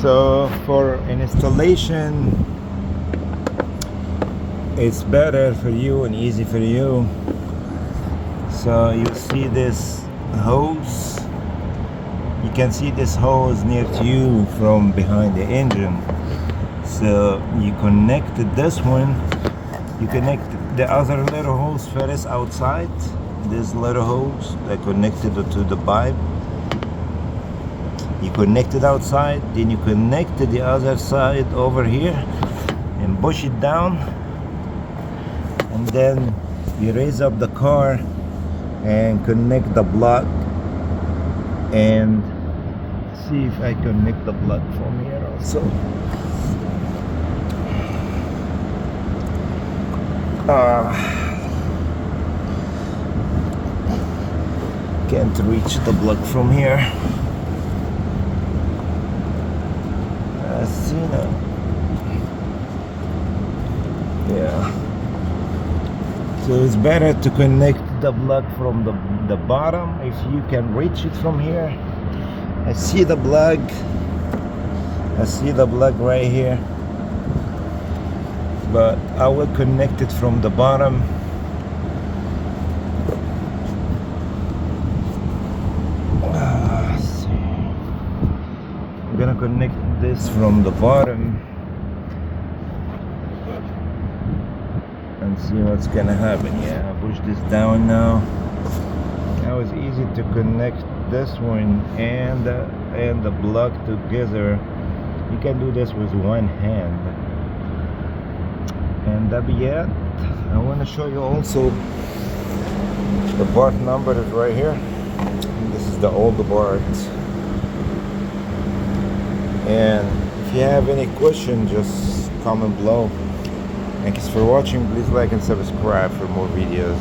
So for an installation, it's better for you and easy for you. So you see this hose, you can see this hose near to you from behind the engine. So you connected this one, you connect the other little hose first outside, this little hose that connected to the pipe. You connect it outside, then you connect to the other side over here and push it down, and then you raise up the car and connect the plug, and see if I connect the plug from here also. Can't reach the plug from here. See now. Yeah. So it's better to connect the plug from the bottom if you can reach it from here. I see the plug. I see the plug right here. But I will connect it from the bottom. I'm gonna connect this from the bottom and see what's gonna happen. Yeah, I push this down now. Now it's easy to connect this one and the plug together. You can do this with one hand. And that be it. I want to show you also the part number is right here. This is the old part. And if you have any question, just comment below. Thanks for watching. Please like and subscribe for more videos.